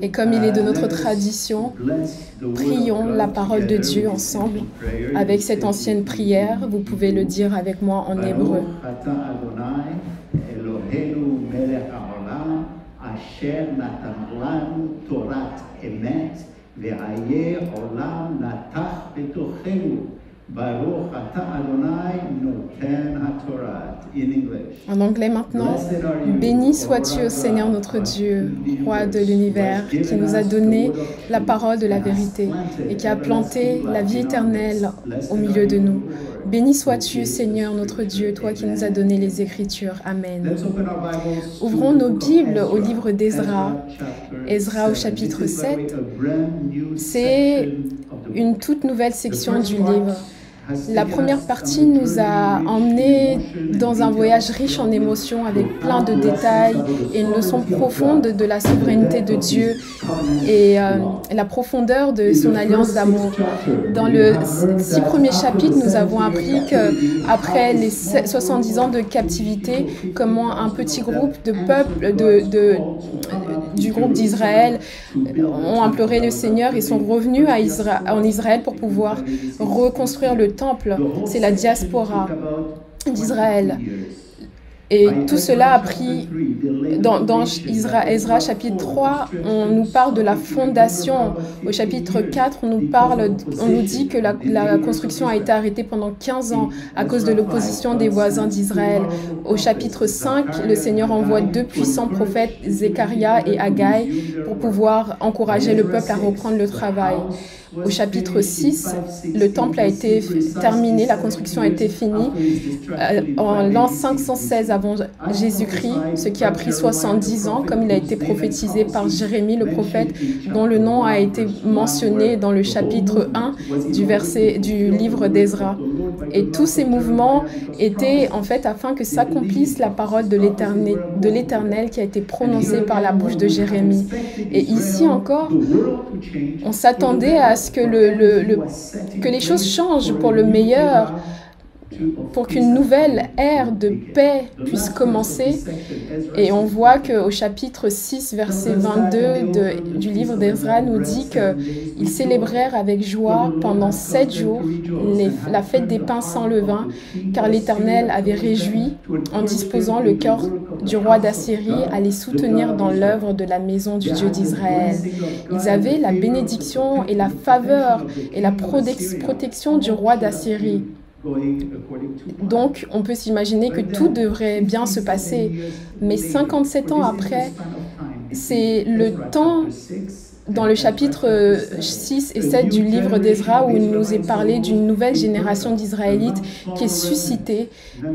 Et comme il est de notre tradition, prions la parole de Dieu ensemble avec cette ancienne prière. Vous pouvez le dire avec moi en hébreu. En anglais maintenant, béni sois-tu au Seigneur notre Dieu, roi de l'univers, qui nous a donné la parole de la vérité et qui a planté la vie éternelle au milieu de nous. Béni sois-tu, Seigneur notre Dieu, toi qui nous as donné les Écritures. Amen. Ouvrons nos Bibles au livre d'Esdras, Esdras au chapitre 7. C'est une toute nouvelle section du livre. La première partie nous a emmenés dans un voyage riche en émotions avec plein de détails et une leçon profonde de la souveraineté de Dieu et la profondeur de son alliance d'amour. Dans les 6 premiers chapitres, nous avons appris qu'après les 70 ans de captivité, comment un petit groupe de peuple du groupe d'Israël ont imploré le Seigneur et sont revenus en Israël pour pouvoir reconstruire le temple. C'est la diaspora d'Israël. Et tout cela a pris, dans Esdras chapitre 3, on nous parle de la fondation. Au chapitre 4, on nous dit que la construction a été arrêtée pendant 15 ans à cause de l'opposition des voisins d'Israël. Au chapitre 5, le Seigneur envoie 2 puissants prophètes, Zécharia et Haggai, pour pouvoir encourager le peuple à reprendre le travail. Au chapitre 6, le temple a été terminé, la construction a été finie en l'an 516 avant Jésus-Christ, ce qui a pris 70 ans, comme il a été prophétisé par Jérémie, le prophète, dont le nom a été mentionné dans le chapitre 1 du livre d'Esdras. Et tous ces mouvements étaient en fait afin que s'accomplisse la parole de l'Éternel qui a été prononcée par la bouche de Jérémie. Et ici encore, on s'attendait à ce que les choses changent pour le meilleur, pour qu'une nouvelle ère de paix puisse commencer. Et on voit qu'au chapitre 6, verset 22 du livre d'Esdras nous dit qu'ils célébrèrent avec joie pendant 7 jours la fête des pains sans levain, car l'Éternel avait réjoui en disposant le cœur du roi d'Assyrie à les soutenir dans l'œuvre de la maison du Dieu d'Israël. Ils avaient la bénédiction et la faveur et la protection du roi d'Assyrie. Donc, on peut s'imaginer que tout devrait bien se passer. Mais 57 ans après, c'est le temps, dans le chapitre 6 et 7 du livre d'Esdras, où il nous est parlé d'une nouvelle génération d'Israélites qui est suscitée.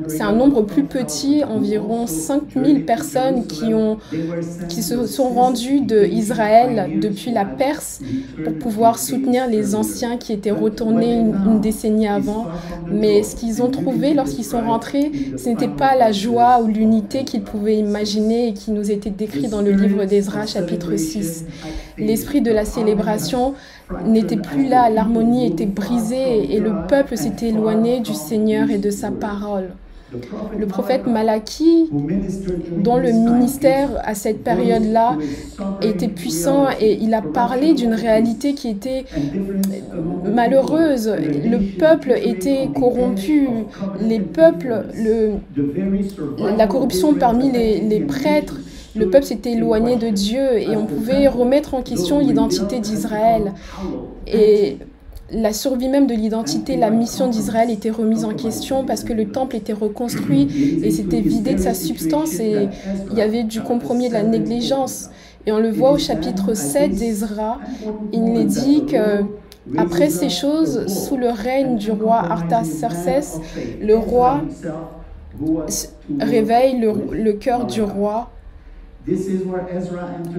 C'est un nombre plus petit, environ 5000 personnes qui se sont rendues d'Israël depuis la Perse pour pouvoir soutenir les anciens qui étaient retournés une décennie avant. Mais ce qu'ils ont trouvé lorsqu'ils sont rentrés, ce n'était pas la joie ou l'unité qu'ils pouvaient imaginer et qui nous était décrit dans le livre d'Esdras, chapitre 6. L'esprit de la célébration n'était plus là, l'harmonie était brisée et le peuple s'était éloigné du Seigneur et de sa parole. Le prophète Malachie, dont le ministère à cette période-là était puissant et il a parlé d'une réalité qui était malheureuse. Le peuple était corrompu, la corruption parmi les prêtres. Le peuple s'était éloigné de Dieu et on pouvait remettre en question l'identité d'Israël. Et la survie même de l'identité, la mission d'Israël était remise en question parce que le temple était reconstruit et s'était vidé de sa substance et il y avait du compromis et de la négligence. Et on le voit au chapitre 7 d'Esdras, il est dit que après ces choses, sous le règne du roi Artaxerxès, le roi réveille le cœur du roi.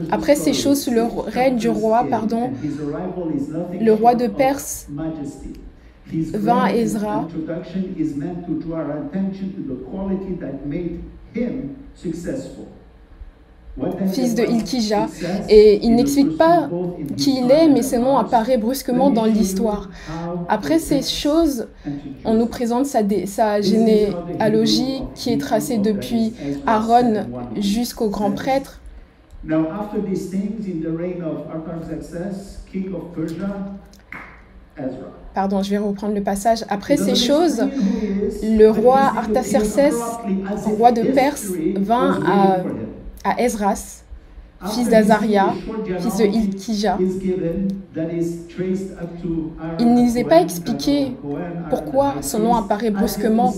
Après ces choses, sous le règne du roi, le roi de Perse vint à Esdras, fils de Hilkija, et il n'explique pas qui il est, mais ce nom apparaît brusquement dans l'histoire. Après ces choses, on nous présente sa généalogie qui est tracée depuis Aaron jusqu'au grand prêtre. Now, after these things, in the reign of Artaxerxes, king of Persia, Ezra. Pardon, je vais reprendre le passage. Après ces choses, le roi Artaxerxès, roi de Perse, vint à Esdras, fils d'Azaria, fils de Hilkija. Il ne nous est pas expliqué pourquoi son nom apparaît brusquement.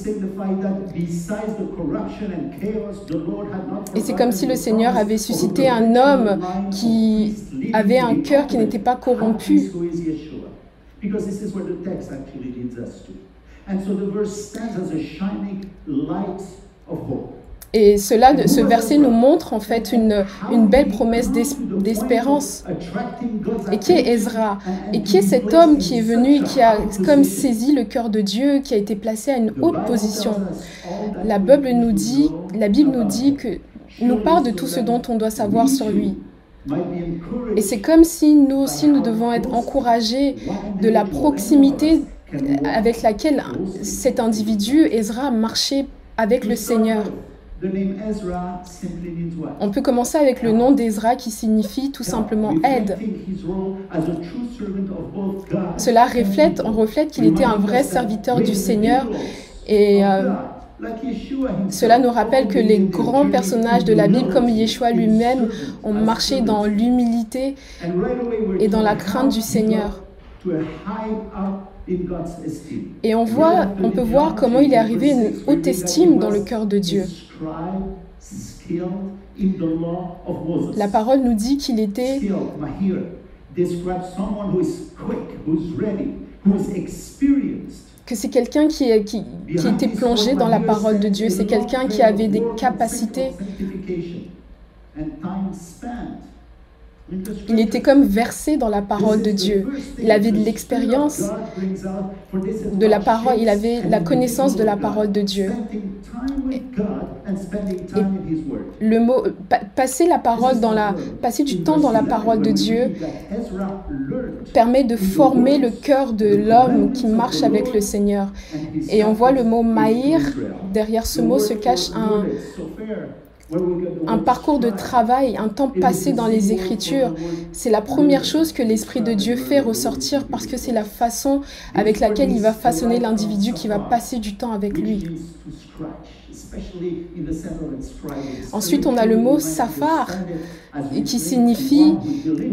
Et c'est comme si le Seigneur avait suscité un homme qui avait un cœur qui n'était pas corrompu. Because this is where the text actually leads us to. And so the verse stands as a shining light of hope. Et ce verset nous montre en fait une belle promesse d'espérance. Et qui est Ezra? Et qui est cet homme qui est venu et qui a comme saisi le cœur de Dieu, qui a été placé à une haute position? La Bible nous dit que nous parle de tout ce dont on doit savoir sur lui. Et c'est comme si nous aussi, nous devons être encouragés de la proximité avec laquelle cet individu, Ezra, marchait avec le Seigneur. On peut commencer avec le nom d'Ezra qui signifie tout simplement aide. Cela reflète qu'il était un vrai serviteur du Seigneur et cela nous rappelle que les grands personnages de la Bible, comme Yeshua lui-même, ont marché dans l'humilité et dans la crainte du Seigneur. Et on peut voir comment il est arrivé à une haute estime dans le cœur de Dieu. La parole nous dit qu'il était que c'est quelqu'un qui était plongé dans la parole de Dieu, c'est quelqu'un qui avait des capacités. Il était comme versé dans la parole de Dieu. Il avait de l'expérience de la parole, il avait la connaissance de la parole de Dieu. Et le mot passer du temps dans la parole de Dieu permet de former le cœur de l'homme qui marche avec le Seigneur. Et on voit le mot maïr, derrière ce mot se cache un parcours de travail, un temps passé dans les Écritures. C'est la première chose que l'Esprit de Dieu fait ressortir parce que c'est la façon avec laquelle il va façonner l'individu qui va passer du temps avec lui. Ensuite, on a le mot safar qui signifie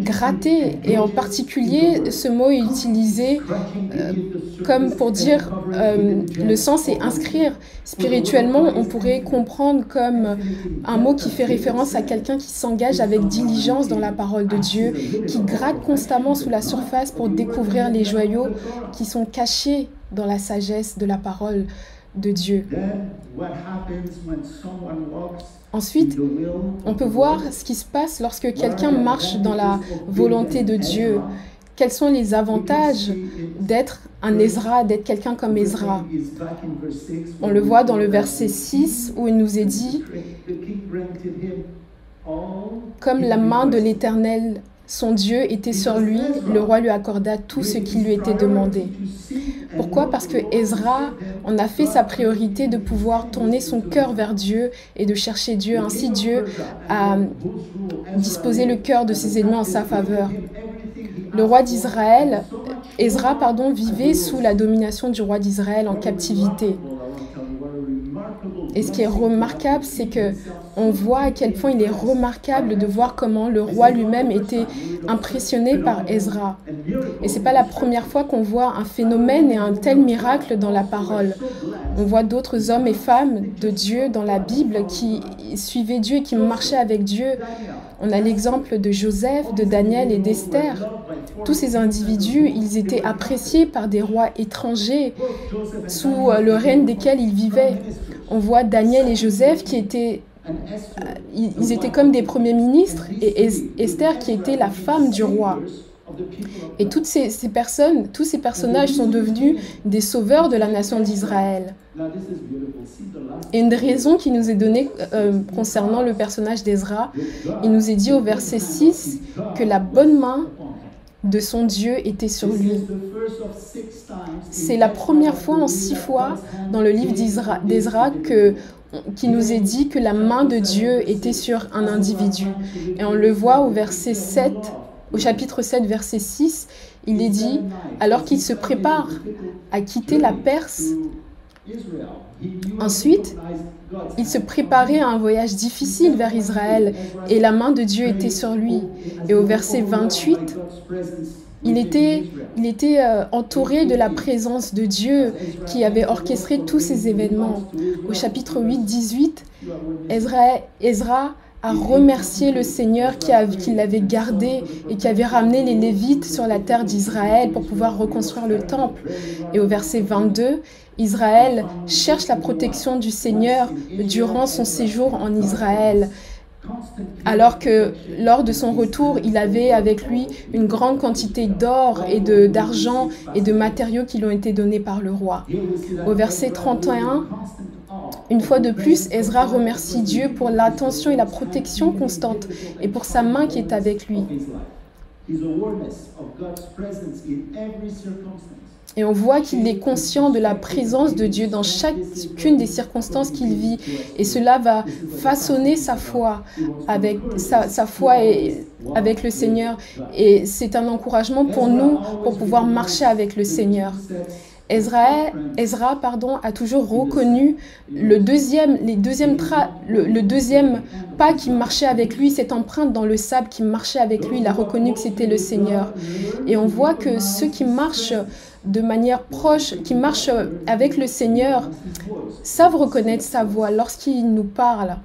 gratter. Et en particulier, ce mot est utilisé comme pour dire le sens est inscrire. Spirituellement, on pourrait comprendre comme un mot qui fait référence à quelqu'un qui s'engage avec diligence dans la parole de Dieu, qui gratte constamment sous la surface pour découvrir les joyaux qui sont cachés dans la sagesse de la parole de Dieu. Ensuite, on peut voir ce qui se passe lorsque quelqu'un marche dans la volonté de Dieu. Quels sont les avantages d'être un Ezra, d'être quelqu'un comme Ezra? On le voit dans le verset 6 où il nous est dit « Comme la main de l'Éternel, son Dieu, était sur lui, le roi lui accorda tout ce qui lui était demandé. » Pourquoi? Parce que Ezra en a fait sa priorité de pouvoir tourner son cœur vers Dieu et de chercher Dieu. Ainsi, Dieu a disposé le cœur de ses ennemis en sa faveur. Le roi d'Israël, Ezra, vivait sous la domination du roi d'Israël en captivité. Et ce qui est remarquable, c'est que on voit à quel point il est remarquable de voir comment le roi lui-même était impressionné par Ezra. Et ce n'est pas la première fois qu'on voit un phénomène et un tel miracle dans la parole. On voit d'autres hommes et femmes de Dieu dans la Bible qui suivaient Dieu et qui marchaient avec Dieu. On a l'exemple de Joseph, de Daniel et d'Esther. Tous ces individus, ils étaient appréciés par des rois étrangers sous le règne desquels ils vivaient. On voit Daniel et Joseph qui étaient comme des premiers ministres et Esther qui était la femme du roi. Et toutes ces personnes, tous ces personnages sont devenus des sauveurs de la nation d'Israël. Et une raison qui nous est donnée concernant le personnage d'Ezra, il nous est dit au verset 6 que la bonne main de son Dieu était sur lui. C'est la première fois en 6 fois dans le livre d'Esdras qui nous est dit que la main de Dieu était sur un individu. Et on le voit au chapitre 7, verset 6, il est dit, alors qu'il se prépare à quitter la Perse, ensuite, il se préparait à un voyage difficile vers Israël et la main de Dieu était sur lui. Et au verset 28, il était entouré de la présence de Dieu qui avait orchestré tous ces événements. Au chapitre 8, 18, Esdras a remercié le Seigneur qui l'avait gardé et qui avait ramené les Lévites sur la terre d'Israël pour pouvoir reconstruire le temple. Et au verset 22, Israël cherche la protection du Seigneur durant son séjour en Israël, alors que lors de son retour, il avait avec lui une grande quantité d'or et d'argent et de matériaux qui lui ont été donnés par le roi. Au verset 31, une fois de plus, Esdras remercie Dieu pour l'attention et la protection constante et pour sa main qui est avec lui. Et on voit qu'il est conscient de la présence de Dieu dans chacune des circonstances qu'il vit. Et cela va façonner sa foi avec le Seigneur. Et c'est un encouragement pour nous pour pouvoir marcher avec le Seigneur. Esdras a toujours reconnu le deuxième pas qui marchait avec lui, cette empreinte dans le sable qui marchait avec lui. Il a reconnu que c'était le Seigneur. Et on voit que ceux qui marchent de manière proche, qui marchent avec le Seigneur, savent reconnaître sa voix lorsqu'il nous parle.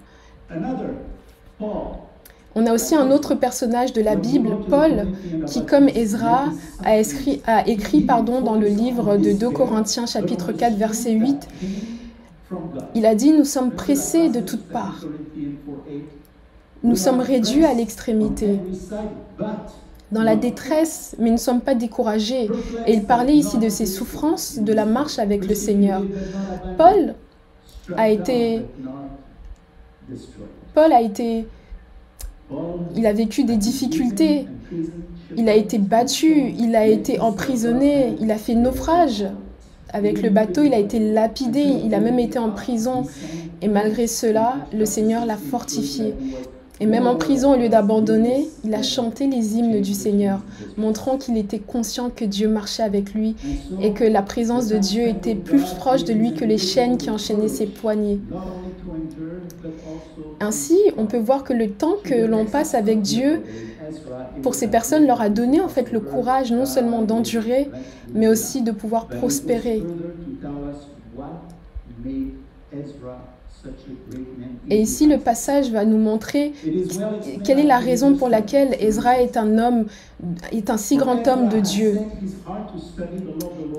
On a aussi un autre personnage de la Bible, Paul, qui, comme Esdras, a écrit dans le livre de 2 Corinthiens, chapitre 4, verset 8, il a dit « Nous sommes pressés de toutes parts. Nous sommes réduits à l'extrémité. Dans la détresse, mais nous ne sommes pas découragés. » Et il parlait ici de ses souffrances, de la marche avec le Seigneur. Paul il a vécu des difficultés, il a été battu, il a été emprisonné, il a fait naufrage. Avec le bateau, il a été lapidé, il a même été en prison. Et malgré cela, le Seigneur l'a fortifié. Et même en prison, au lieu d'abandonner, il a chanté les hymnes du Seigneur, montrant qu'il était conscient que Dieu marchait avec lui et que la présence de Dieu était plus proche de lui que les chaînes qui enchaînaient ses poignets. Ainsi, on peut voir que le temps que l'on passe avec Dieu, pour ces personnes, leur a donné en fait le courage non seulement d'endurer, mais aussi de pouvoir prospérer. Et ici, le passage va nous montrer quelle est la raison pour laquelle Esdras est un si grand homme de Dieu.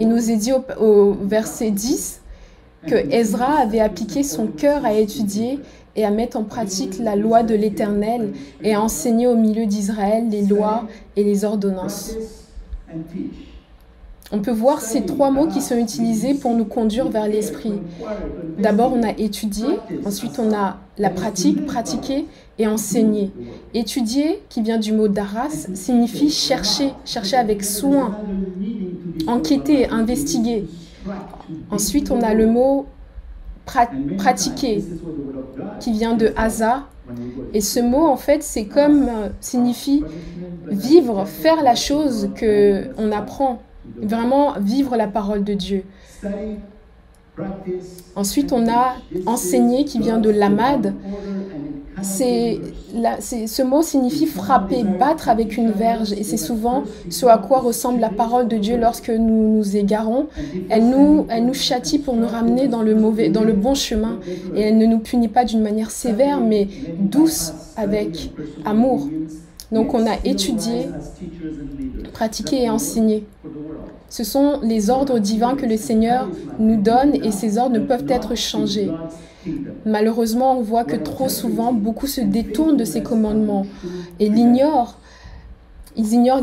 Il nous est dit au verset 10 que Esdras avait appliqué son cœur à étudier et à mettre en pratique la loi de l'Éternel et à enseigner au milieu d'Israël les lois et les ordonnances. On peut voir ces 3 mots qui sont utilisés pour nous conduire vers l'esprit. D'abord, on a étudié, ensuite on a la pratique, pratiquer et enseigner. Étudier, qui vient du mot daras, signifie chercher, chercher avec soin, enquêter, investiguer. Ensuite, on a le mot pratiquer, qui vient de hasa. Et ce mot, en fait, signifie vivre, faire la chose qu'on apprend. Vraiment vivre la parole de Dieu. Ensuite, on a enseigner qui vient de lamad. Ce mot signifie frapper, battre avec une verge. Et c'est souvent ce à quoi ressemble la parole de Dieu lorsque nous nous égarons. Elle nous châtie pour nous ramener dans le bon chemin. Et elle ne nous punit pas d'une manière sévère, mais douce, avec amour. Donc on a étudié, pratiqué et enseigné. Ce sont les ordres divins que le Seigneur nous donne et ces ordres ne peuvent être changés. Malheureusement, on voit que trop souvent, beaucoup se détournent de ces commandements et ils ignorent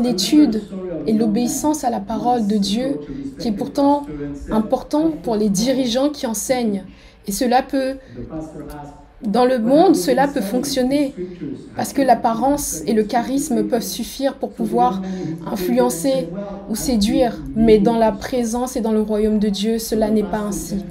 l'étude et l'obéissance à la parole de Dieu qui est pourtant important pour les dirigeants qui enseignent. Et cela peut Dans le monde, cela peut fonctionner parce que l'apparence et le charisme peuvent suffire pour pouvoir influencer ou séduire, mais dans la présence et dans le royaume de Dieu, cela n'est pas ainsi.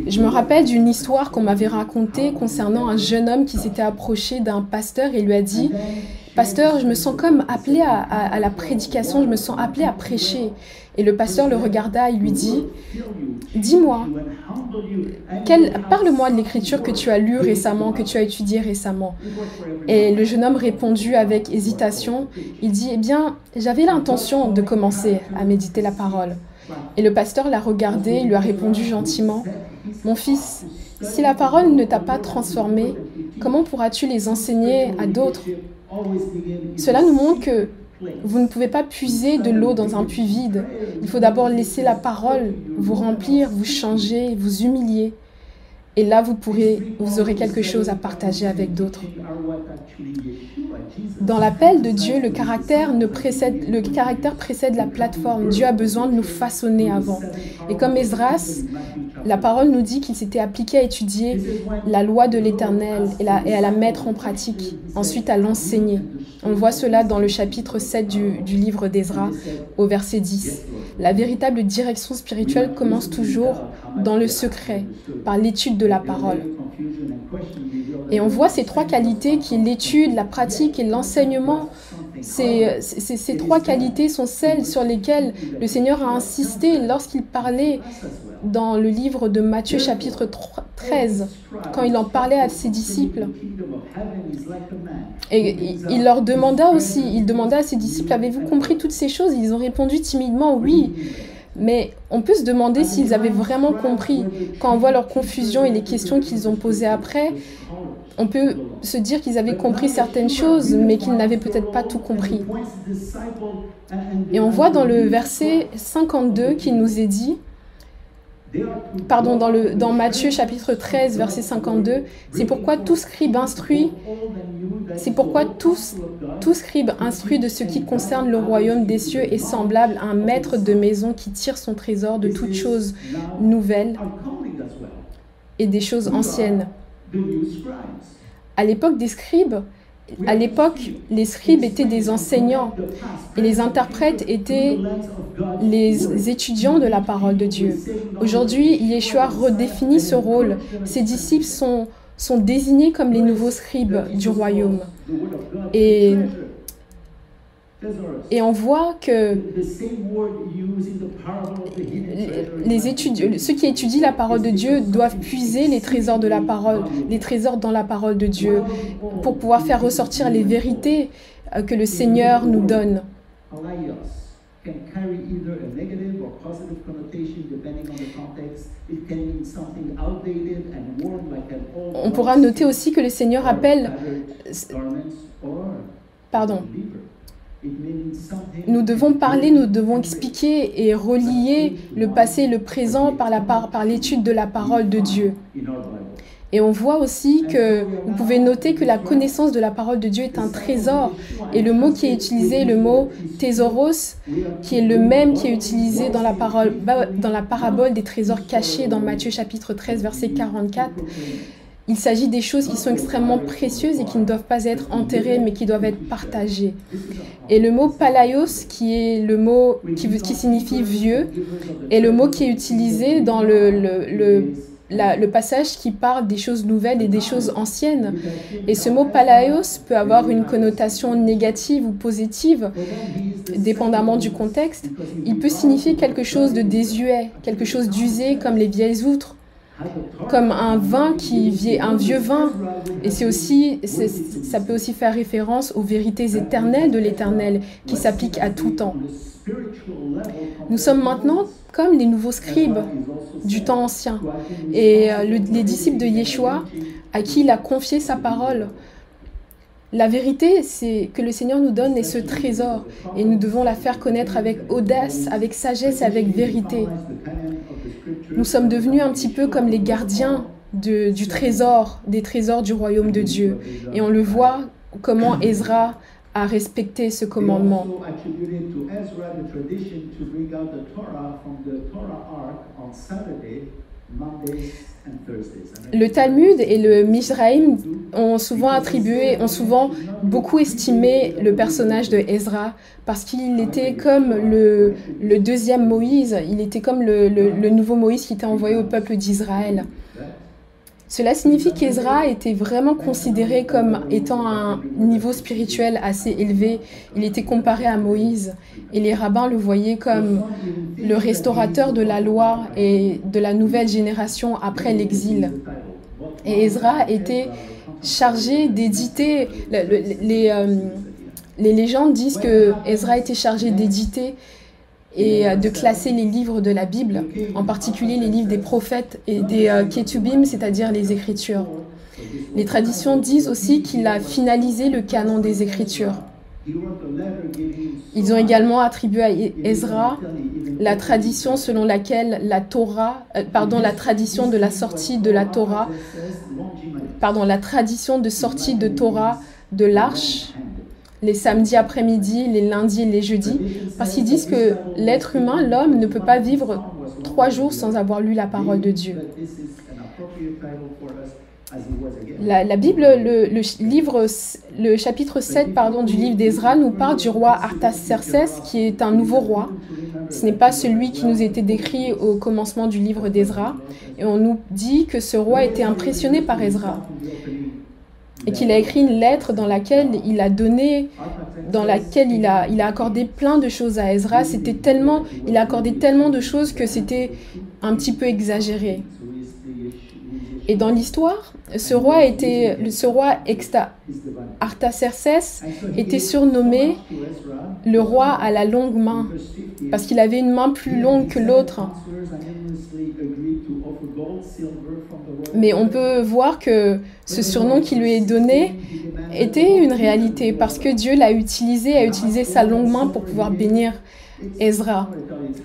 Je me rappelle d'une histoire qu'on m'avait racontée concernant un jeune homme qui s'était approché d'un pasteur et lui a dit « Pasteur, je me sens comme appelé à la prédication, je me sens appelé à prêcher. » Et le pasteur le regarda et lui dit « Dis-moi, parle-moi de l'écriture que tu as lue récemment, que tu as étudiée récemment. » Et le jeune homme répondit avec hésitation, il dit « Eh bien, j'avais l'intention de commencer à méditer la parole. » Et le pasteur l'a regardé et lui a répondu gentiment « Mon fils, si la parole ne t'a pas transformé, comment pourras-tu les enseigner à d'autres? Cela nous montre que vous ne pouvez pas puiser de l'eau dans un puits vide. Il faut d'abord laisser la parole vous remplir, vous changer, vous humilier. Et là, vous aurez quelque chose à partager avec d'autres. Dans l'appel de Dieu, le caractère précède la plateforme. Dieu a besoin de nous façonner avant. Et comme Esdras, la parole nous dit qu'il s'était appliqué à étudier la loi de l'Éternel et à la mettre en pratique, ensuite à l'enseigner. On voit cela dans le chapitre 7 du livre d'Esdras, au verset 10. La véritable direction spirituelle commence toujours dans le secret, par l'étude de la parole. Et on voit ces trois qualités qui est l'étude, la pratique et l'enseignement. Ces trois qualités sont celles sur lesquelles le Seigneur a insisté lorsqu'il parlait dans le livre de Matthieu chapitre 13, quand il en parlait à ses disciples. Et il leur demanda aussi, il demanda à ses disciples, avez-vous compris toutes ces choses? Ils ont répondu timidement, oui. Mais on peut se demander s'ils avaient vraiment compris. Quand on voit leur confusion et les questions qu'ils ont posées après, on peut se dire qu'ils avaient compris certaines choses, mais qu'ils n'avaient peut-être pas tout compris. Et on voit dans le verset 52 qu'il nous est dit, dans Matthieu chapitre 13, verset 52, c'est pourquoi tout scribe instruit de ce qui concerne le royaume des cieux est semblable à un maître de maison qui tire son trésor de toutes choses nouvelles et des choses anciennes. À l'époque des scribes, les scribes étaient des enseignants et les interprètes étaient les étudiants de la parole de Dieu. Aujourd'hui, Yeshua redéfinit ce rôle. Ses disciples sont désignés comme les nouveaux scribes du royaume. Et on voit que ceux qui étudient la parole de Dieu doivent puiser les trésors de la parole, les trésors dans la parole de Dieu, pour pouvoir faire ressortir les vérités que le Seigneur nous donne. On pourra noter aussi que le Seigneur appelle... Nous devons parler, nous devons expliquer et relier le passé et le présent par l'étude de la parole de Dieu. Et on voit aussi que, vous pouvez noter que la connaissance de la parole de Dieu est un trésor. Et le mot qui est utilisé, le mot thésauros, qui est le même qui est utilisé dans la parabole des trésors cachés dans Matthieu chapitre 13, verset 44. Il s'agit des choses qui sont extrêmement précieuses et qui ne doivent pas être enterrées, mais qui doivent être partagées. Et le mot palaios, qui est le mot qui signifie vieux, est le mot qui est utilisé dans le passage qui parle des choses nouvelles et des choses anciennes. Et ce mot palaios peut avoir une connotation négative ou positive, dépendamment du contexte. Il peut signifier quelque chose de désuet, quelque chose d'usé, comme les vieilles outres, comme un vieux vin. Et ça peut aussi faire référence aux vérités éternelles de l'Éternel qui s'appliquent à tout temps. Nous sommes maintenant comme les nouveaux scribes du temps ancien. Et les disciples de Yeshua, à qui il a confié sa parole. La vérité, c'est que le Seigneur nous donne est ce trésor. Et nous devons la faire connaître avec audace, avec sagesse et avec vérité. Nous sommes devenus un petit peu comme les gardiens du trésor, des trésors du royaume de Dieu. Et on le voit comment Esdras a respecté ce commandement. Le Talmud et le Mizraïm ont souvent beaucoup estimé le personnage de Esdras parce qu'il était comme le deuxième Moïse, il était comme le nouveau Moïse qui était envoyé au peuple d'Israël. Cela signifie qu'Esdras était vraiment considéré comme étant à un niveau spirituel assez élevé. Il était comparé à Moïse et les rabbins le voyaient comme le restaurateur de la loi et de la nouvelle génération après l'exil. Et Esdras était chargé d'éditer, les légendes disent que Esdras était chargé d'éditer et de classer les livres de la Bible, en particulier les livres des prophètes et des ketubim, c'est-à-dire les Écritures. Les traditions disent aussi qu'il a finalisé le canon des Écritures. Ils ont également attribué à Esdras la tradition selon laquelle la tradition de la sortie de la Torah, la tradition de sortie de Torah de l'arche, les samedis après-midi, les lundis et les jeudis, parce qu'ils disent que l'être humain, l'homme, ne peut pas vivre 3 jours sans avoir lu la parole de Dieu. La Bible, le chapitre 7 du livre d'Esdras nous parle du roi Artaxerxès, qui est un nouveau roi. Ce n'est pas celui qui nous était décrit au commencement du livre d'Esdras. Et on nous dit que ce roi était impressionné par Esdras et qu'il a écrit une lettre dans laquelle il a accordé plein de choses à Esdras. Il a accordé tellement de choses que c'était un petit peu exagéré. Et dans l'histoire, ce roi Artaxerxès était surnommé le roi à la longue main, parce qu'il avait une main plus longue que l'autre. Mais on peut voir que ce surnom qui lui est donné était une réalité, parce que Dieu a utilisé sa longue main pour pouvoir bénir Esdras.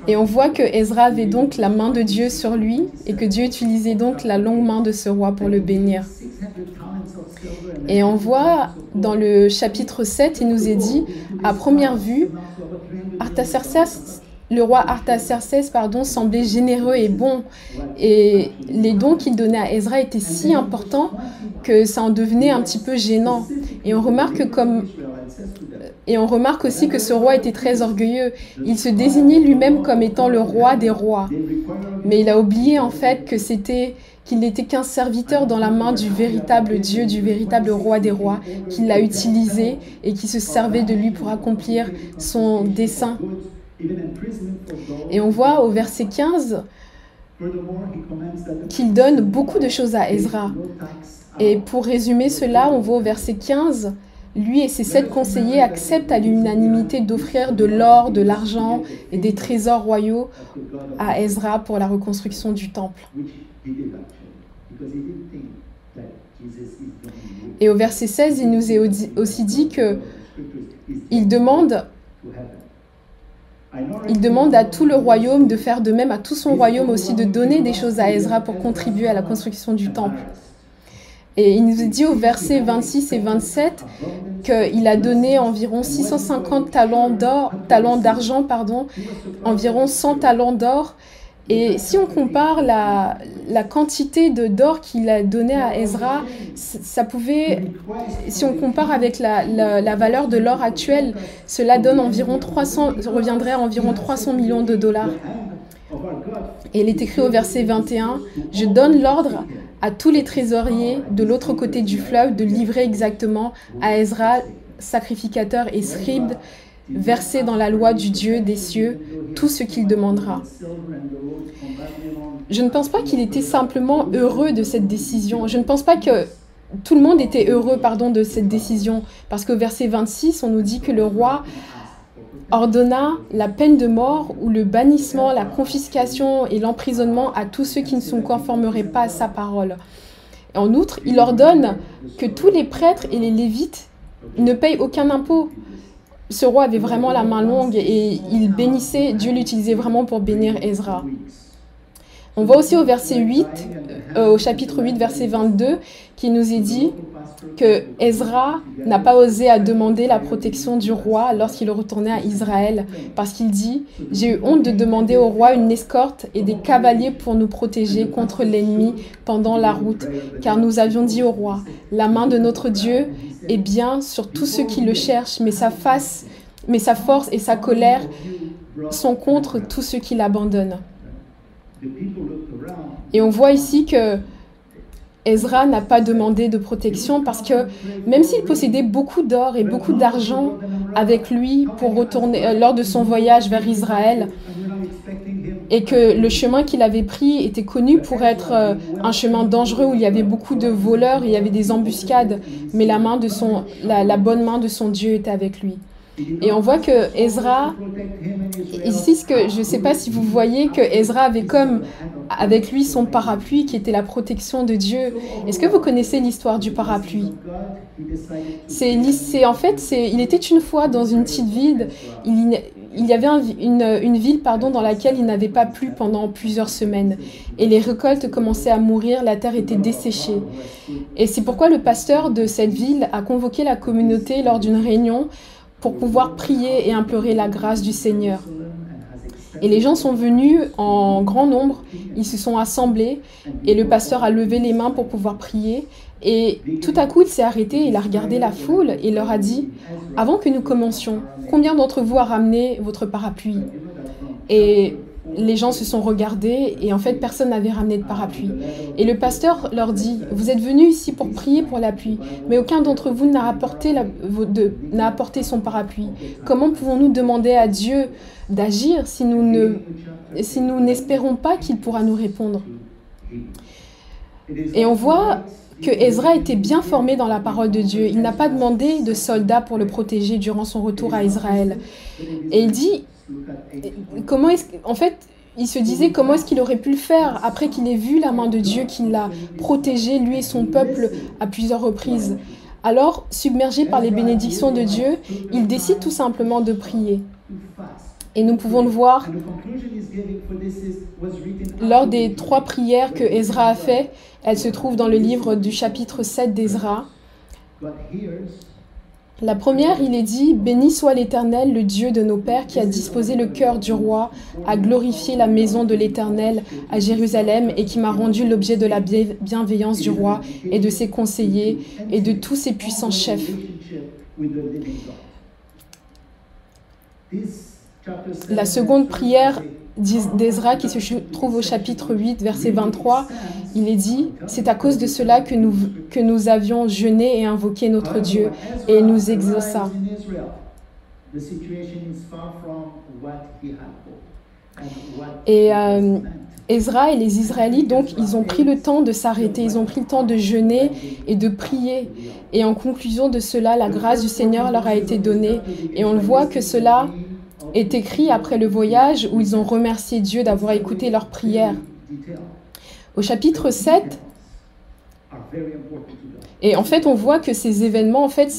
Et on voit que Esdras avait donc la main de Dieu sur lui et que Dieu utilisait donc la longue main de ce roi pour le bénir. Et on voit dans le chapitre 7, il nous est dit, à première vue, le roi Artaxerxès semblait généreux et bon. Et les dons qu'il donnait à Esdras étaient si importants que ça en devenait un petit peu gênant. Et on remarque aussi que ce roi était très orgueilleux. Il se désignait lui-même comme étant le roi des rois. Mais il a oublié en fait qu'il n'était qu'un serviteur dans la main du véritable Dieu, du véritable roi des rois, qui l'a utilisé et qui se servait de lui pour accomplir son dessein. Et on voit au verset 15 qu'il donne beaucoup de choses à Esdras. Et pour résumer cela, on voit au verset 15, lui et ses 7 conseillers acceptent à l'unanimité d'offrir de l'or, de l'argent et des trésors royaux à Esdras pour la reconstruction du temple. Et au verset 16, il nous est aussi dit qu'il demande à tout le royaume de faire de même, à tout son royaume aussi de donner des choses à Esdras pour contribuer à la construction du temple. Et il nous est dit au verset 26 et 27 qu'il a donné environ 650 talents d'argent, environ 100 talents d'or. Et si on compare la quantité d'or qu'il a donné à Esdras, si on compare avec la valeur de l'or actuel, cela reviendrait à environ 300 millions de dollars. Et il est écrit au verset 21, « Je donne l'ordre à tous les trésoriers de l'autre côté du fleuve de livrer exactement à Esdras, sacrificateur et scribe, versé dans la loi du Dieu des cieux, tout ce qu'il demandera. » Je ne pense pas qu'il était simplement heureux de cette décision. Je ne pense pas que tout le monde était heureux de cette décision. Parce qu'au verset 26, on nous dit que le roi ordonna la peine de mort ou le bannissement, la confiscation et l'emprisonnement à tous ceux qui ne se conformeraient pas à sa parole. Et en outre, il ordonne que tous les prêtres et les lévites ne payent aucun impôt. Ce roi avait vraiment la main longue et il bénissait, Dieu l'utilisait vraiment pour bénir Esdras. On voit aussi au chapitre 8, verset 22, qui nous est dit que Esdras n'a pas osé à demander la protection du roi lorsqu'il retournait à Israël, parce qu'il dit « J'ai eu honte de demander au roi une escorte et des cavaliers pour nous protéger contre l'ennemi pendant la route, car nous avions dit au roi, la main de notre Dieu est bien sur tous ceux qui le cherchent, mais sa force et sa colère sont contre tous ceux qui l'abandonnent. » Et on voit ici que Esdras n'a pas demandé de protection parce que même s'il possédait beaucoup d'or et beaucoup d'argent avec lui pour retourner lors de son voyage vers Israël, et que le chemin qu'il avait pris était connu pour être un chemin dangereux où il y avait beaucoup de voleurs, il y avait des embuscades, mais la bonne main de son Dieu était avec lui. Et on voit que Esdras, ici, je ne sais pas si vous voyez que Esdras avait comme avec lui son parapluie qui était la protection de Dieu. Est-ce que vous connaissez l'histoire du parapluie? Il était une fois dans une petite ville, il y avait une ville dans laquelle il n'avait pas plu pendant plusieurs semaines. Et les récoltes commençaient à mourir, la terre était desséchée. Et c'est pourquoi le pasteur de cette ville a convoqué la communauté lors d'une réunion pour pouvoir prier et implorer la grâce du Seigneur. Et les gens sont venus en grand nombre, ils se sont assemblés et le pasteur a levé les mains pour pouvoir prier. Et tout à coup, il s'est arrêté, il a regardé la foule et leur a dit « Avant que nous commencions, combien d'entre vous a ramené votre parapluie ?» Et les gens se sont regardés et en fait, personne n'avait ramené de parapluie. Et le pasteur leur dit « Vous êtes venus ici pour prier pour la pluie, mais aucun d'entre vous n'a apporté son parapluie. Comment pouvons-nous demander à Dieu d'agir si nous n'espérons pas qu'il pourra nous répondre ?» Et on voit que Esdras était bien formé dans la parole de Dieu. Il n'a pas demandé de soldats pour le protéger durant son retour à Israël. Et il dit, il se disait comment est-ce qu'il aurait pu le faire après qu'il ait vu la main de Dieu qui l'a protégé, lui et son peuple, à plusieurs reprises. Alors, submergé par les bénédictions de Dieu, il décide tout simplement de prier. Et nous pouvons le voir lors des 3 prières que Esdras a fait. Elles se trouvent dans le livre du chapitre 7 d'Esdras. La première, il est dit « Béni soit l'Éternel, le Dieu de nos pères, qui a disposé le cœur du roi à glorifier la maison de l'Éternel à Jérusalem et qui m'a rendu l'objet de la bienveillance du roi et de ses conseillers et de tous ses puissants chefs. » La seconde prière d'Esdras qui se trouve au chapitre 8, verset 23, il est dit « C'est à cause de cela que nous avions jeûné et invoqué notre Dieu, et il nous exauça. » Et Esdras et les Israélites, donc, ils ont pris le temps de s'arrêter, ils ont pris le temps de jeûner et de prier. Et en conclusion de cela, la grâce du Seigneur leur a été donnée. Et on le voit que cela est écrit après le voyage où ils ont remercié Dieu d'avoir écouté leurs prières. Au chapitre 7, et en fait, on voit que ces événements, en fait,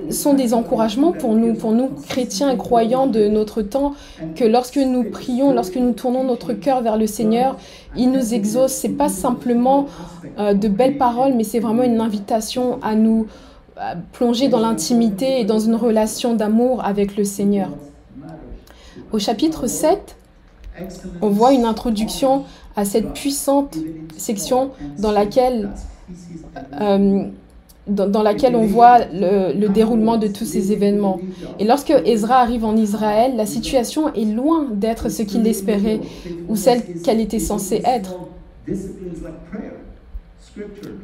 sont des encouragements pour nous chrétiens et croyants de notre temps, que lorsque nous prions, lorsque nous tournons notre cœur vers le Seigneur, il nous exauce. C'est pas simplement de belles paroles, mais c'est vraiment une invitation à nous plonger dans l'intimité et dans une relation d'amour avec le Seigneur. Au chapitre 7, on voit une introduction à cette puissante section dans laquelle on voit le déroulement de tous ces événements. Et lorsque Esdras arrive en Israël, la situation est loin d'être ce qu'il espérait ou celle qu'elle était censée être.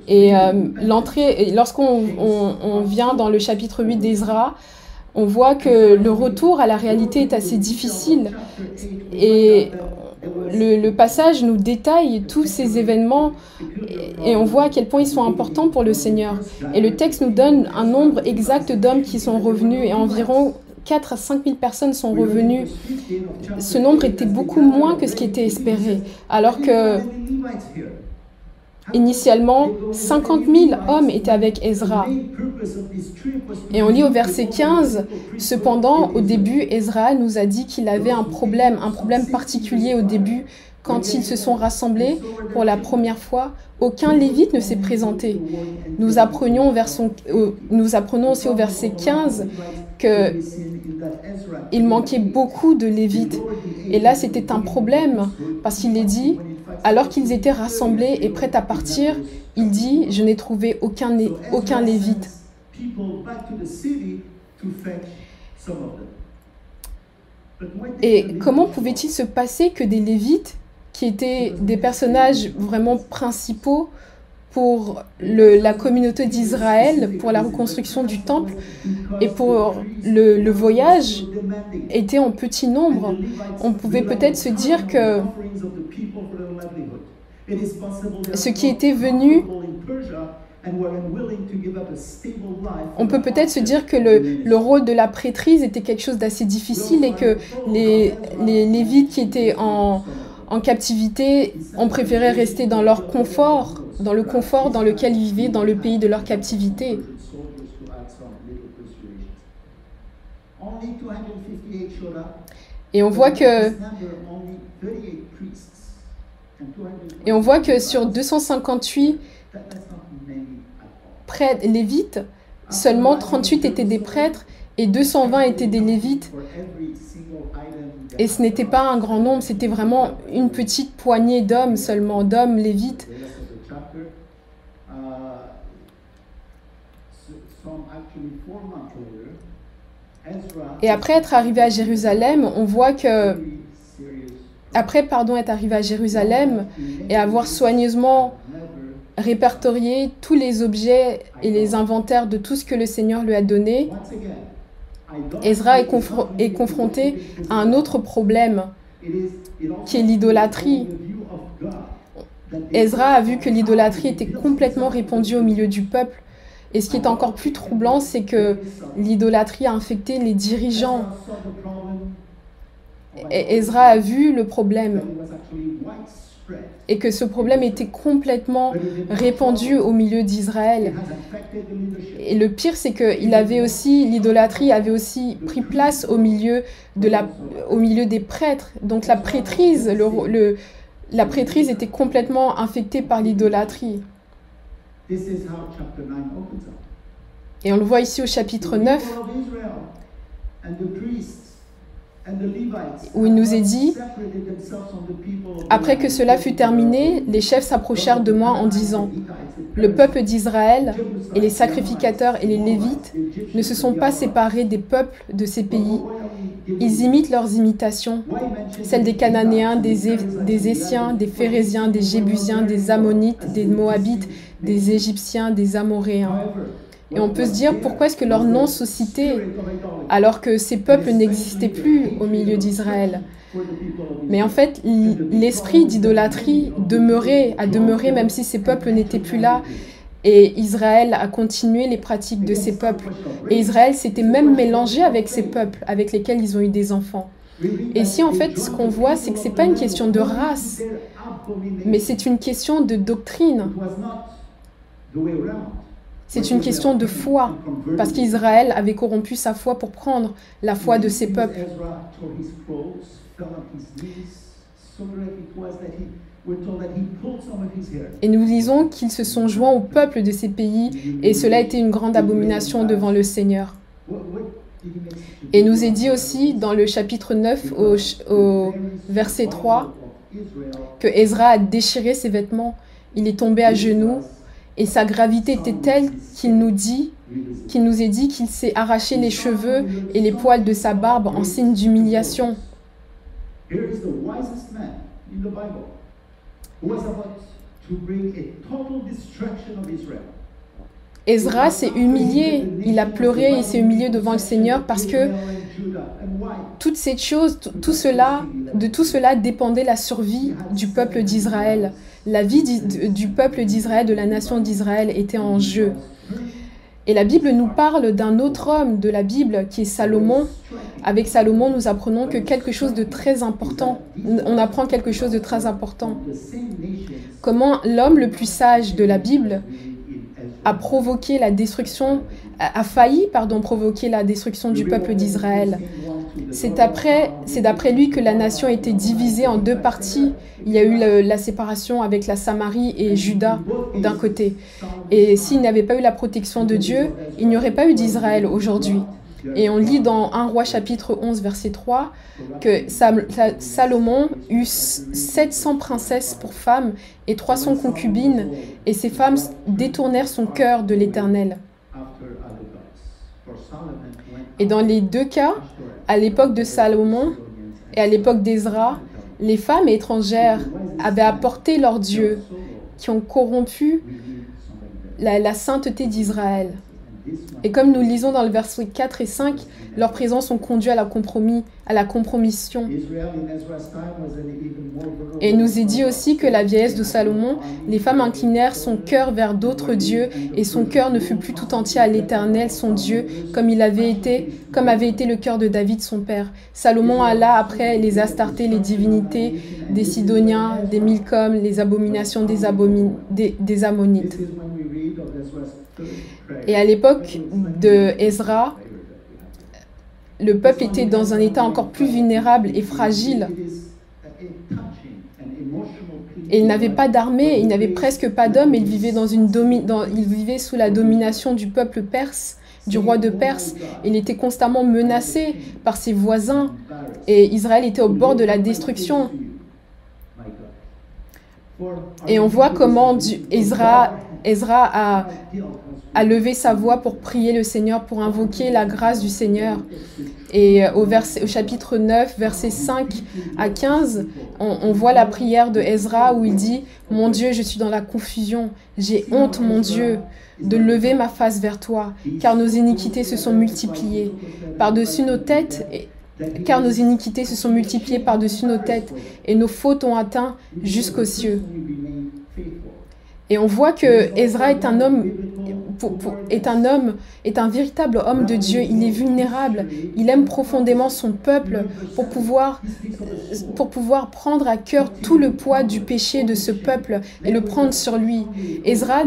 Et lorsqu'on vient dans le chapitre 8 d'Esdras, on voit que le retour à la réalité est assez difficile. Et le passage nous détaille tous ces événements et on voit à quel point ils sont importants pour le Seigneur. Et le texte nous donne un nombre exact d'hommes qui sont revenus et environ 4 à 5 000 personnes sont revenues. Ce nombre était beaucoup moins que ce qui était espéré, alors que initialement, 50 000 hommes étaient avec Esdras. Et on lit au verset 15, « Cependant, au début, Esdras nous a dit qu'il avait un problème particulier au début quand ils se sont rassemblés pour la première fois, aucun Lévite ne s'est présenté. Nous apprenons aussi au verset 15 qu'il manquait beaucoup de Lévites. Et là, c'était un problème, parce qu'il est dit, alors qu'ils étaient rassemblés et prêts à partir, il dit, je n'ai trouvé aucun Lévite. Et comment pouvait-il se passer que des Lévites, qui étaient des personnages vraiment principaux pour la communauté d'Israël, pour la reconstruction du temple et pour le voyage, étaient en petit nombre? On pouvait peut-être se dire que ce qui était venu... On peut peut-être se dire que le rôle de la prêtrise était quelque chose d'assez difficile et que les Lévites qui étaient en captivité ont préféré rester dans leur confort, dans le confort dans lequel ils vivaient dans le pays de leur captivité. Et on voit que sur 258 prêtres lévites, seulement 38 étaient des prêtres et 220 étaient des lévites. Et ce n'était pas un grand nombre, c'était vraiment une petite poignée d'hommes seulement, d'hommes lévites. Et après être arrivé à Jérusalem, on voit que... Après, être arrivé à Jérusalem et avoir soigneusement répertorié tous les objets et les inventaires de tout ce que le Seigneur lui a donné, Esdras est confronté à un autre problème, qui est l'idolâtrie. Esdras a vu que l'idolâtrie était complètement répandue au milieu du peuple. Et ce qui est encore plus troublant, c'est que l'idolâtrie a infecté les dirigeants. Et Esdras a vu le problème. Et que ce problème était complètement répandu au milieu d'Israël. Et le pire, c'est que l'idolâtrie avait aussi pris place au milieu des prêtres. Donc la prêtrise était complètement infectée par l'idolâtrie. Et on le voit ici au chapitre 9, où il nous est dit, après que cela fut terminé, les chefs s'approchèrent de moi en disant, le peuple d'Israël et les sacrificateurs et les Lévites ne se sont pas séparés des peuples de ces pays. Ils imitent leurs imitations, celles des Cananéens, des Essiens, des Phérésiens, des Jébusiens, des Ammonites, des Moabites, des Égyptiens, des Amoréens. Et on peut se dire, pourquoi est-ce que leurs noms sont cités alors que ces peuples n'existaient plus au milieu d'Israël? Mais en fait, l'esprit d'idolâtrie a demeuré même si ces peuples n'étaient plus là. Et Israël a continué les pratiques de ces peuples. Et Israël s'était même mélangé avec ces peuples avec lesquels ils ont eu des enfants. Et ici, en fait, ce qu'on voit, c'est que ce n'est pas une question de race, mais c'est une question de doctrine. C'est une question de foi, parce qu'Israël avait corrompu sa foi pour prendre la foi de ses peuples. Et nous lisons qu'ils se sont joints au peuple de ces pays, et cela a été une grande abomination devant le Seigneur. Et nous est dit aussi dans le chapitre 9, au verset 3, que Esdras a déchiré ses vêtements, il est tombé à genoux, et sa gravité était telle qu'il nous est dit qu'il s'est arraché les cheveux et les poils de sa barbe en signe d'humiliation. Esdras s'est humilié, il a pleuré, il s'est humilié devant le Seigneur parce que toutes ces choses, de tout cela dépendait la survie du peuple d'Israël. La vie du peuple d'Israël, de la nation d'Israël était en jeu. Et la Bible nous parle d'un autre homme de la Bible qui est Salomon. Avec Salomon, nous apprenons que quelque chose de très important, on apprend quelque chose de très important. Comment l'homme le plus sage de la Bible a failli provoquer la destruction du peuple d'Israël. C'est d'après lui que la nation a été divisée en deux parties. Il y a eu la séparation avec la Samarie et Juda d'un côté. Et s'il n'y avait pas eu la protection de Dieu, il n'y aurait pas eu d'Israël aujourd'hui. Et on lit dans 1 Roi chapitre 11 verset 3 que Salomon eut 700 princesses pour femmes et 300 concubines, et ces femmes détournèrent son cœur de l'Éternel. Et dans les deux cas, à l'époque de Salomon et à l'époque d'Esdras, les femmes étrangères avaient apporté leurs dieux qui ont corrompu la sainteté d'Israël. Et comme nous lisons dans le verset 4 et 5, leur présence ont conduit à la compromission. Et il nous est dit aussi que la vieillesse de Salomon, les femmes inclinèrent son cœur vers d'autres dieux, et son cœur ne fut plus tout entier à l'Éternel, son Dieu, comme avait été le cœur de David, son père. Salomon alla après les Astartés, les divinités des Sidoniens, des Milcom, les abominations des Ammonites. Et à l'époque de Esdras, le peuple était dans un état encore plus vulnérable et fragile. Et il n'avait pas d'armée, il n'avait presque pas d'hommes, il vivait sous la domination du peuple perse, du roi de Perse. Il était constamment menacé par ses voisins et Israël était au bord de la destruction. Et on voit comment Esdras a levé sa voix pour prier le Seigneur, pour invoquer la grâce du Seigneur. Et au chapitre 9, versets 5 à 15, on voit la prière de Esdras où il dit « Mon Dieu, je suis dans la confusion. J'ai honte, mon Dieu, de lever ma face vers toi, car nos iniquités se sont multipliées par-dessus nos têtes. Car nos iniquités se sont multipliées par-dessus nos têtes et nos fautes ont atteint jusqu'aux cieux. » Et on voit que Esdras est un homme, est un véritable homme de Dieu. Il est vulnérable. Il aime profondément son peuple pour pouvoir prendre à cœur tout le poids du péché de ce peuple et le prendre sur lui. Esdras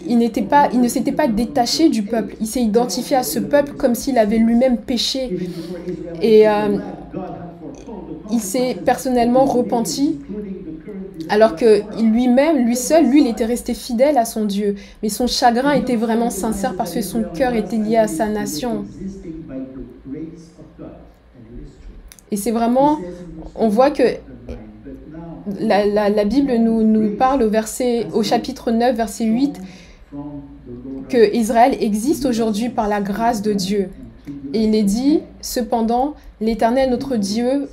il ne s'était pas détaché du peuple. Il s'est identifié à ce peuple comme s'il avait lui-même péché. Et il s'est personnellement repenti, alors que lui-même, lui seul, il était resté fidèle à son Dieu. Mais son chagrin était vraiment sincère parce que son cœur était lié à sa nation. Et c'est vraiment, on voit que la Bible nous parle au chapitre 9, verset 8, que Israël existe aujourd'hui par la grâce de Dieu. Et il est dit, cependant, l'Éternel notre Dieu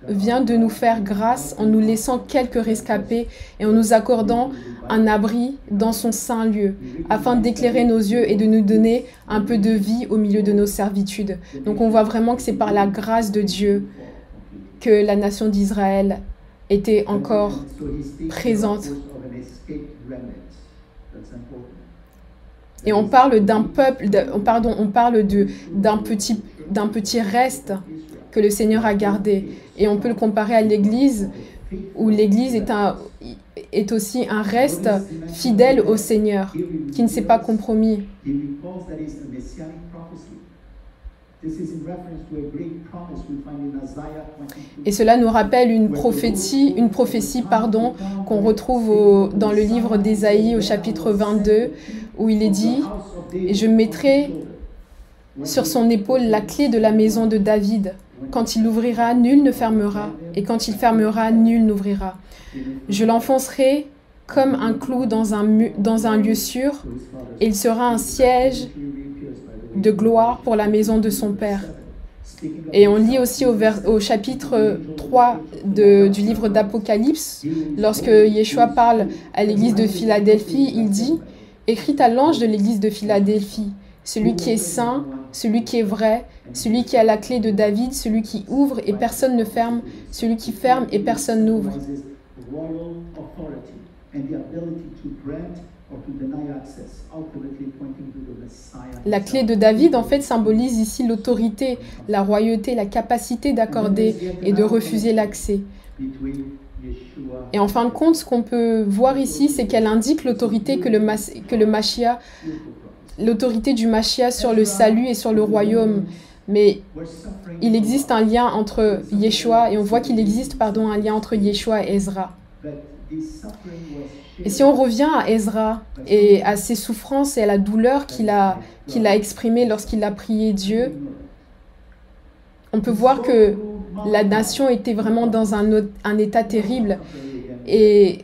vient de nous faire grâce en nous laissant quelques rescapés et en nous accordant un abri dans son saint lieu, afin d'éclairer nos yeux et de nous donner un peu de vie au milieu de nos servitudes. Donc on voit vraiment que c'est par la grâce de Dieu que la nation d'Israël était encore présente. Et on parle d'un peuple, on parle d'un petit reste que le Seigneur a gardé. Et on peut le comparer à l'Église, où l'Église est aussi un reste fidèle au Seigneur, qui ne s'est pas compromis. Et cela nous rappelle une prophétie qu'on retrouve dans le livre d'Ésaïe au chapitre 22, où il est dit « Et je mettrai sur son épaule la clé de la maison de David. Quand il ouvrira, nul ne fermera, et quand il fermera, nul n'ouvrira. Je l'enfoncerai comme un clou dans un lieu sûr, et il sera un siège de gloire pour la maison de son Père. » Et on lit aussi au chapitre 3 du livre d'Apocalypse, lorsque Yeshua parle à l'église de Philadelphie, il dit « Écrit à l'ange de l'église de Philadelphie, celui qui est saint, celui qui est vrai, celui qui a la clé de David, celui qui ouvre et personne ne ferme, celui qui ferme et personne n'ouvre. » La clé de David, en fait, symbolise ici l'autorité, la royauté, la capacité d'accorder et de refuser l'accès. Et en fin de compte, ce qu'on peut voir ici, c'est qu'elle indique l'autorité l'autorité du Mashiach sur le salut et sur le royaume. Mais il existe un lien entre Yeshua, et on voit qu'il existe, pardon, un lien entre Yeshua et Esdras. Et si on revient à Esdras et à ses souffrances et à la douleur qu'il a exprimée lorsqu'il a prié Dieu, on peut voir que la nation était vraiment dans un état terrible. Et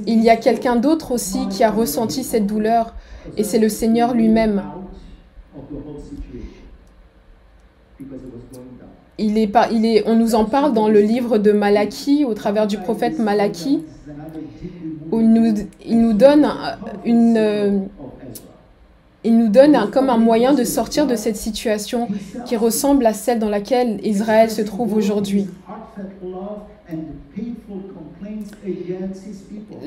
il y a quelqu'un d'autre aussi qui a ressenti cette douleur, et c'est le Seigneur lui-même. On nous en parle dans le livre de Malachie, au travers du prophète Malachie, où il nous donne comme un moyen de sortir de cette situation qui ressemble à celle dans laquelle Israël se trouve aujourd'hui.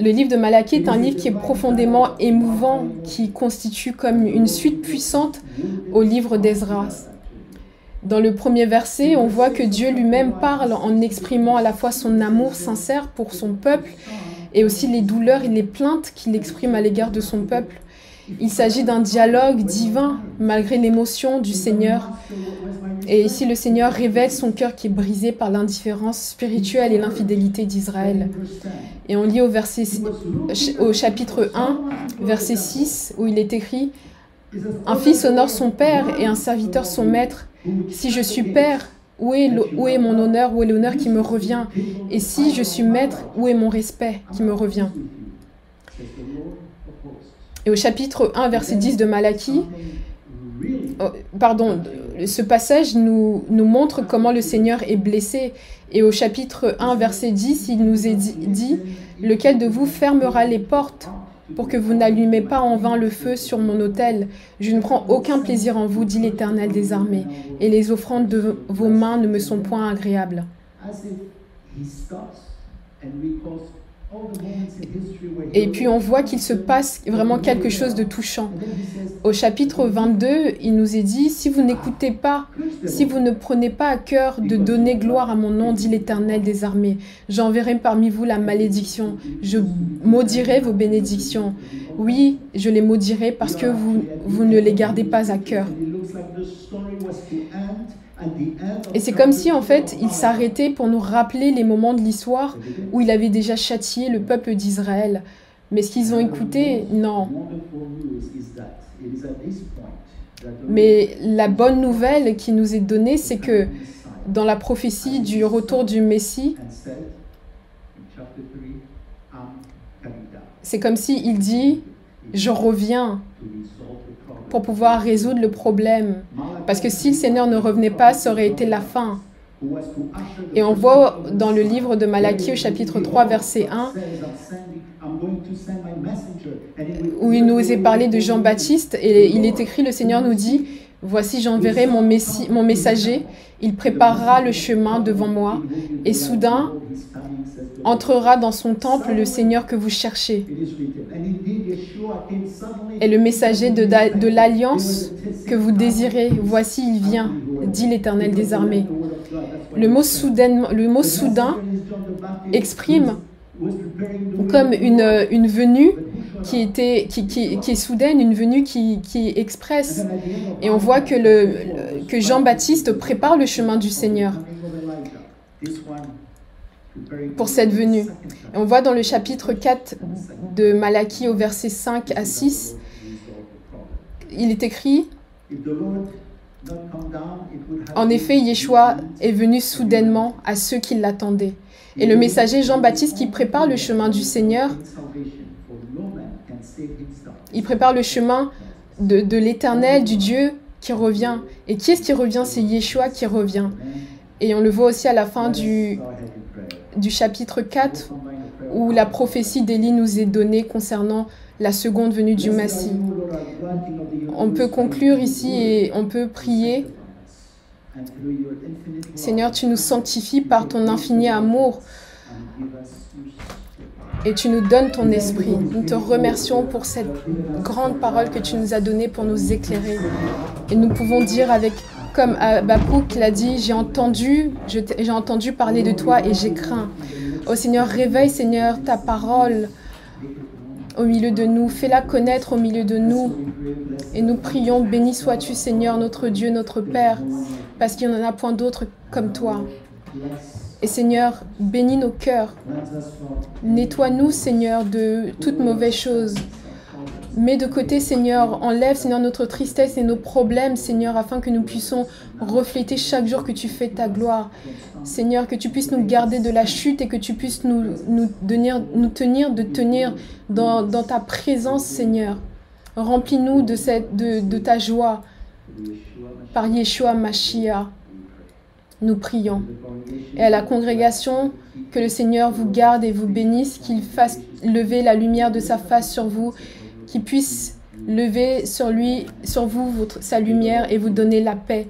Le livre de Malachie est un livre qui est profondément émouvant, qui constitue comme une suite puissante au livre d'Esdras. Dans le premier verset, on voit que Dieu lui-même parle en exprimant à la fois son amour sincère pour son peuple et aussi les douleurs et les plaintes qu'il exprime à l'égard de son peuple. Il s'agit d'un dialogue divin malgré l'émotion du Seigneur. Et ici, le Seigneur révèle son cœur qui est brisé par l'indifférence spirituelle et l'infidélité d'Israël. Et on lit au chapitre 1, verset 6, où il est écrit « Un fils honore son père et un serviteur son maître. Si je suis père, où est mon honneur, où est l'honneur qui me revient? Et si je suis maître, où est mon respect qui me revient ?» Et au chapitre 1, verset 10 de Malachie, ce passage nous montre comment le Seigneur est blessé. Et au chapitre 1, verset 10, il nous est dit « Lequel de vous fermera les portes pour que vous n'allumez pas en vain le feu sur mon autel? Je ne prends aucun plaisir en vous, dit l'Éternel des armées, et les offrandes de vos mains ne me sont point agréables. » Et puis on voit qu'il se passe vraiment quelque chose de touchant. Au chapitre 22, il nous est dit « Si vous n'écoutez pas, si vous ne prenez pas à cœur de donner gloire à mon nom, dit l'Éternel des armées, j'enverrai parmi vous la malédiction, je maudirai vos bénédictions. Oui, je les maudirai parce que vous ne les gardez pas à cœur. » Et c'est comme si, en fait, il s'arrêtait pour nous rappeler les moments de l'histoire où il avait déjà châtié le peuple d'Israël. Mais ce qu'ils ont écouté, non. Mais la bonne nouvelle qui nous est donnée, c'est que dans la prophétie du retour du Messie, c'est comme s'il dit « Je reviens » pour pouvoir résoudre le problème. Parce que si le Seigneur ne revenait pas, ça aurait été la fin. Et on voit dans le livre de Malachie, au chapitre 3, verset 1, où il nous est parlé de Jean-Baptiste, et il est écrit, le Seigneur nous dit, « Voici, j'enverrai mon messager, il préparera le chemin devant moi, et soudain entrera dans son temple le Seigneur que vous cherchez. » Et le messager de l'alliance que vous désirez, voici, il vient, dit l'Éternel des armées. Le mot soudain exprime comme une venue qui est soudaine, une venue qui est expresse. Et on voit que Jean-Baptiste prépare le chemin du Seigneur pour cette venue. Et on voit dans le chapitre 4 de Malachie au verset 5 à 6, il est écrit « En effet, Yeshua est venu soudainement à ceux qui l'attendaient. » Et le messager Jean-Baptiste qui prépare le chemin du Seigneur, il prépare le chemin de l'Éternel, du Dieu qui revient. Et qui est-ce qui revient? C'est Yeshua qui revient. Et on le voit aussi à la fin du chapitre 4, où la prophétie d'Élie nous est donnée concernant la seconde venue du Messie. On peut conclure ici et on peut prier. Seigneur, tu nous sanctifies par ton infini amour et tu nous donnes ton esprit. Nous te remercions pour cette grande parole que tu nous as donnée pour nous éclairer. Et nous pouvons dire comme Habakkuk l'a dit, j'ai entendu parler de toi et j'ai craint. Oh Seigneur, réveille Seigneur ta parole. au milieu de nous. Fais-la connaître au milieu de nous. Et nous prions, béni sois-tu, Seigneur, notre Dieu, notre Père, parce qu'il n'y en a point d'autre comme toi. Et Seigneur, bénis nos cœurs. Nettoie-nous, Seigneur, de toute mauvaise chose. Mets de côté, Seigneur, enlève, Seigneur, notre tristesse et nos problèmes, Seigneur, afin que nous puissions refléter chaque jour que tu fais ta gloire. Seigneur, que tu puisses nous garder de la chute et que tu puisses nous tenir dans ta présence, Seigneur. Remplis-nous de ta joie. Par Yeshua Mashiach, nous prions. Et à la congrégation, que le Seigneur vous garde et vous bénisse, qu'il fasse lever la lumière de sa face sur vous, qu'il puisse lever sur vous sa lumière et vous donner la paix.